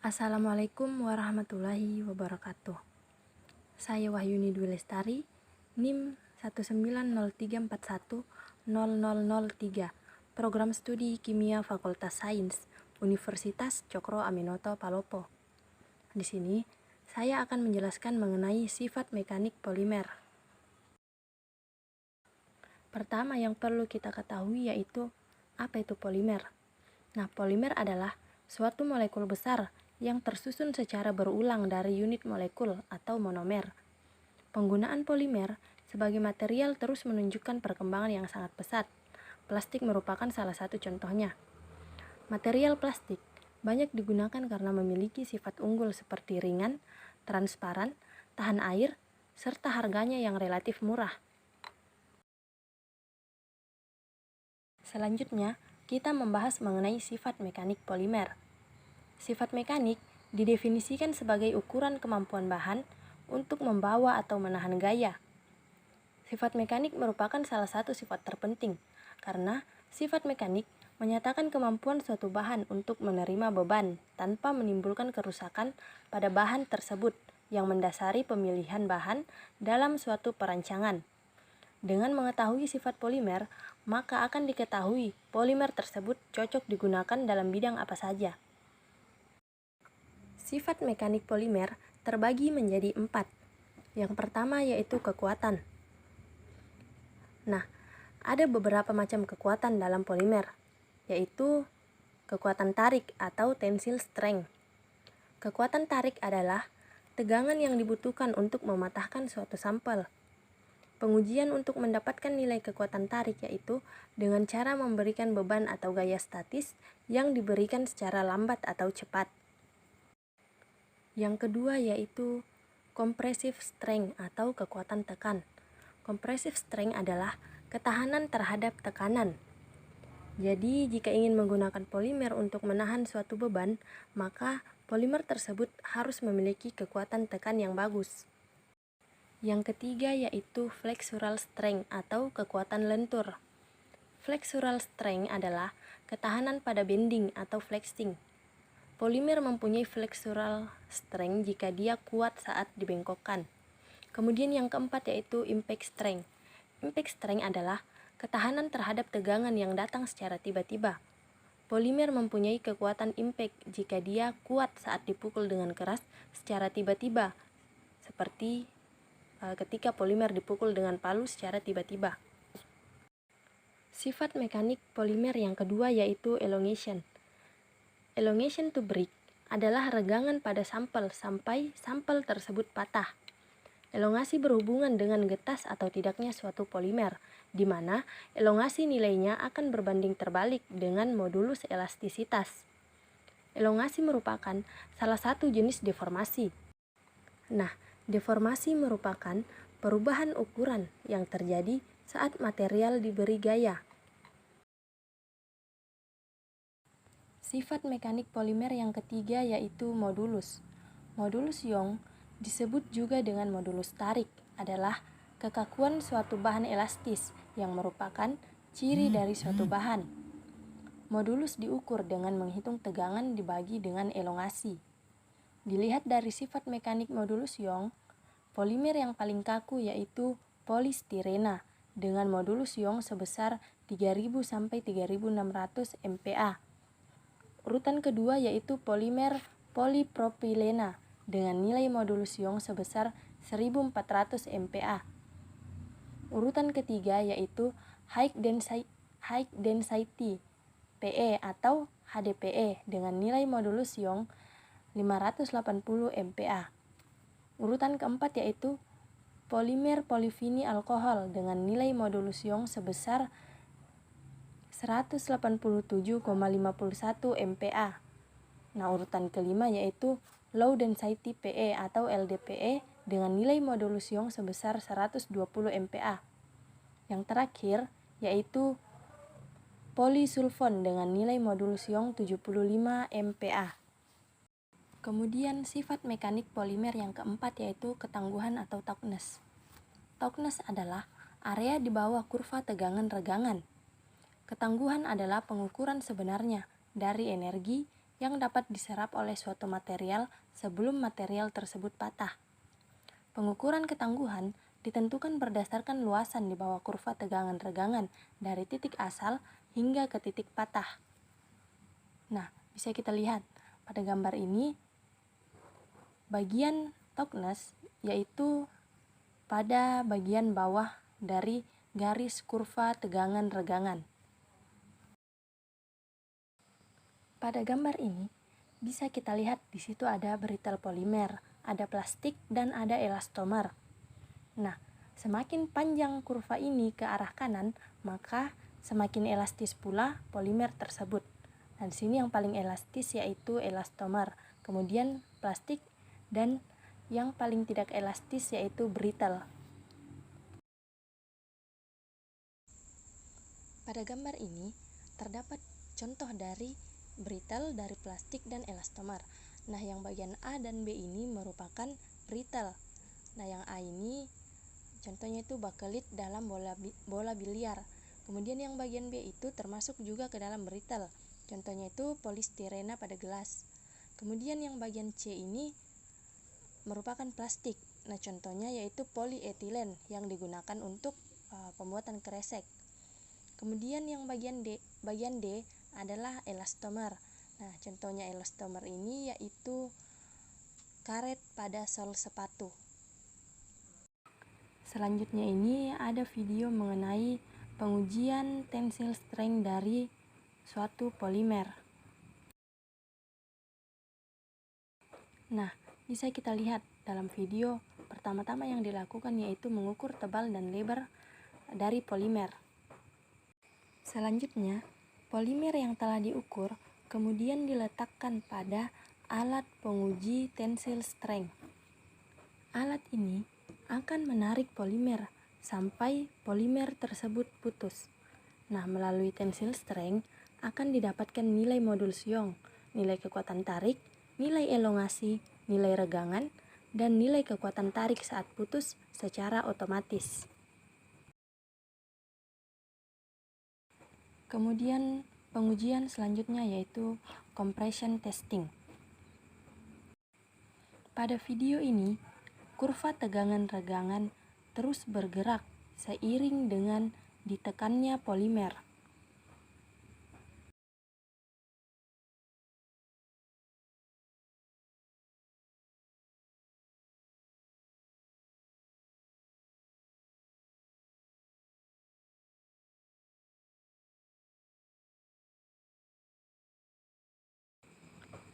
Assalamualaikum warahmatullahi wabarakatuh. Saya Wahyuni Dwi Lestari, NIM 19034100003, Program Studi Kimia Fakultas Sains, Universitas Cokro Aminoto Palopo. Di sini, saya akan menjelaskan mengenai sifat mekanik polimer. Pertama yang perlu kita ketahui yaitu, apa itu polimer? Nah, polimer adalah suatu molekul besar yang tersusun secara berulang dari unit molekul atau monomer. Penggunaan polimer sebagai material terus menunjukkan perkembangan yang sangat pesat. Plastik merupakan salah satu contohnya. Material plastik banyak digunakan karena memiliki sifat unggul seperti ringan, transparan, tahan air, serta harganya yang relatif murah. Selanjutnya, kita membahas mengenai sifat mekanik polimer. Sifat mekanik didefinisikan sebagai ukuran kemampuan bahan untuk membawa atau menahan gaya. Sifat mekanik merupakan salah satu sifat terpenting, karena sifat mekanik menyatakan kemampuan suatu bahan untuk menerima beban tanpa menimbulkan kerusakan pada bahan tersebut yang mendasari pemilihan bahan dalam suatu perancangan. Dengan mengetahui sifat polimer, maka akan diketahui polimer tersebut cocok digunakan dalam bidang apa saja. Sifat mekanik polimer terbagi menjadi 4. Yang pertama yaitu kekuatan. Nah, ada beberapa macam kekuatan dalam polimer, yaitu kekuatan tarik atau tensile strength. Kekuatan tarik adalah tegangan yang dibutuhkan untuk mematahkan suatu sampel. Pengujian untuk mendapatkan nilai kekuatan tarik yaitu dengan cara memberikan beban atau gaya statis yang diberikan secara lambat atau cepat. Yang kedua yaitu compressive strength atau kekuatan tekan. Compressive strength adalah ketahanan terhadap tekanan. Jadi, jika ingin menggunakan polimer untuk menahan suatu beban, maka polimer tersebut harus memiliki kekuatan tekan yang bagus. Yang ketiga yaitu flexural strength atau kekuatan lentur. Flexural strength adalah ketahanan pada bending atau flexing. Polimer mempunyai flexural strength jika dia kuat saat dibengkokkan. Kemudian yang keempat yaitu impact strength. Impact strength adalah ketahanan terhadap tegangan yang datang secara tiba-tiba. Polimer mempunyai kekuatan impact jika dia kuat saat dipukul dengan keras secara tiba-tiba, seperti ketika polimer dipukul dengan palu secara tiba-tiba. Sifat mekanik polimer yang kedua yaitu elongation. Elongation to break adalah regangan pada sampel sampai sampel tersebut patah. Elongasi berhubungan dengan getas atau tidaknya suatu polimer, di mana elongasi nilainya akan berbanding terbalik dengan modulus elastisitas. Elongasi merupakan salah satu jenis deformasi. Nah, deformasi merupakan perubahan ukuran yang terjadi saat material diberi gaya. Sifat mekanik polimer yang ketiga yaitu modulus. Modulus Young disebut juga dengan modulus tarik, adalah kekakuan suatu bahan elastis yang merupakan ciri dari suatu bahan. Modulus diukur dengan menghitung tegangan dibagi dengan elongasi. Dilihat dari sifat mekanik modulus Young, polimer yang paling kaku yaitu polistirena dengan modulus Young sebesar 3000 sampai 3600 MPa. Urutan kedua yaitu polimer polipropilena dengan nilai modulus Young sebesar 1400 MPa. Urutan ketiga yaitu high density PE atau HDPE dengan nilai modulus Young 580 MPa. Urutan keempat yaitu polimer polivini alkohol dengan nilai modulus Young sebesar 187,51 MPa. Nah, urutan kelima yaitu low density PE atau LDPE dengan nilai modulus Young sebesar 120 MPa. Yang terakhir yaitu polisulfon dengan nilai modulus Young 75 MPa. Kemudian sifat mekanik polimer yang keempat yaitu ketangguhan atau toughness. Toughness adalah area di bawah kurva tegangan regangan. Ketangguhan adalah pengukuran sebenarnya dari energi yang dapat diserap oleh suatu material sebelum material tersebut patah. Pengukuran ketangguhan ditentukan berdasarkan luasan di bawah kurva tegangan regangan dari titik asal hingga ke titik patah. Nah, bisa kita lihat pada gambar ini bagian toughness yaitu pada bagian bawah dari garis kurva tegangan regangan. Pada gambar ini bisa kita lihat di situ ada brittle polimer, ada plastik dan ada elastomer. Nah, semakin panjang kurva ini ke arah kanan, maka semakin elastis pula polimer tersebut. Dan di sini yang paling elastis yaitu elastomer, kemudian plastik, dan yang paling tidak elastis yaitu brittle. Pada gambar ini terdapat contoh dari brittle, dari plastik dan elastomer. Nah, yang bagian A dan B ini merupakan brittle. Nah, yang A ini contohnya itu bakelit dalam bola biliar. Kemudian yang bagian B itu termasuk juga ke dalam brittle. Contohnya itu polistirena pada gelas. Kemudian yang bagian C ini merupakan plastik. Nah, contohnya yaitu polietilen yang digunakan untuk pembuatan kresek. Kemudian yang bagian D adalah elastomer. Nah, contohnya elastomer ini yaitu karet pada sol sepatu. Selanjutnya ini ada video mengenai pengujian tensile strength dari suatu polimer. Nah, bisa kita lihat dalam video pertama-tama yang dilakukan yaitu mengukur tebal dan lebar dari polimer. Selanjutnya, polimer yang telah diukur kemudian diletakkan pada alat penguji tensile strength. Alat ini akan menarik polimer sampai polimer tersebut putus. Nah, melalui tensile strength akan didapatkan nilai modulus Young, nilai kekuatan tarik, nilai elongasi, nilai regangan, dan nilai kekuatan tarik saat putus secara otomatis. Kemudian pengujian selanjutnya yaitu compression testing. Pada video ini, kurva tegangan regangan terus bergerak seiring dengan ditekannya polimer.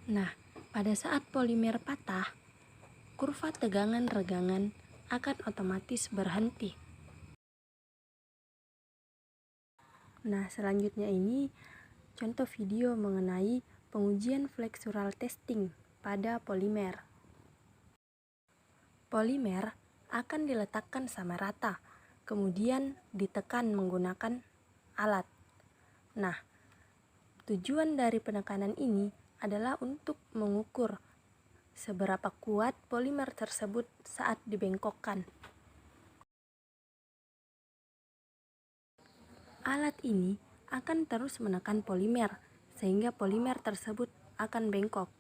Nah, pada saat polimer patah, kurva tegangan regangan akan otomatis berhenti. Nah, selanjutnya ini contoh video mengenai pengujian flexural testing pada polimer. Polimer akan diletakkan sama rata, kemudian ditekan menggunakan alat. Nah, tujuan dari penekanan ini adalah untuk mengukur seberapa kuat polimer tersebut saat dibengkokkan. Alat ini akan terus menekan polimer sehingga polimer tersebut akan bengkok.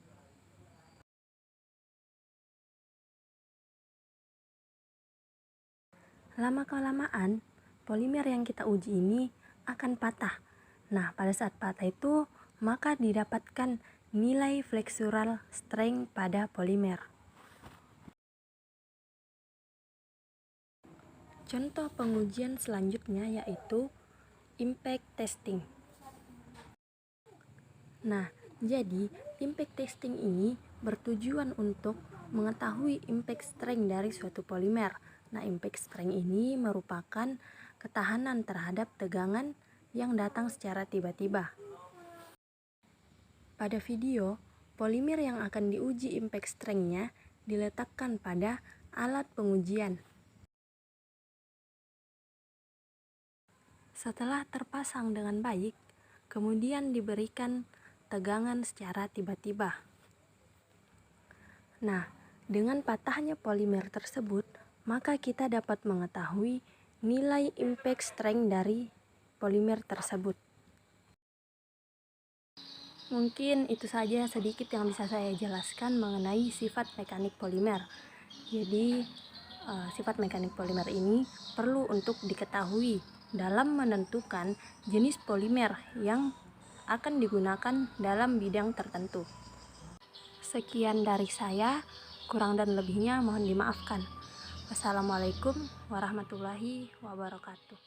Lama-kelamaan, polimer yang kita uji ini akan patah. Nah, pada saat patah itu, maka didapatkan nilai flexural strength pada polimer. Contoh pengujian selanjutnya yaitu impact testing. Nah, jadi impact testing ini bertujuan untuk mengetahui impact strength dari suatu polimer. Nah, impact strength ini merupakan ketahanan terhadap tegangan yang datang secara tiba-tiba. Pada video, polimer yang akan diuji impact strength-nya diletakkan pada alat pengujian. Setelah terpasang dengan baik, kemudian diberikan tegangan secara tiba-tiba. Nah, dengan patahnya polimer tersebut, maka kita dapat mengetahui nilai impact strength dari polimer tersebut. Mungkin itu saja sedikit yang bisa saya jelaskan mengenai sifat mekanik polimer. Jadi, sifat mekanik polimer ini perlu untuk diketahui dalam menentukan jenis polimer yang akan digunakan dalam bidang tertentu. Sekian dari saya, kurang dan lebihnya mohon dimaafkan. Wassalamualaikum warahmatullahi wabarakatuh.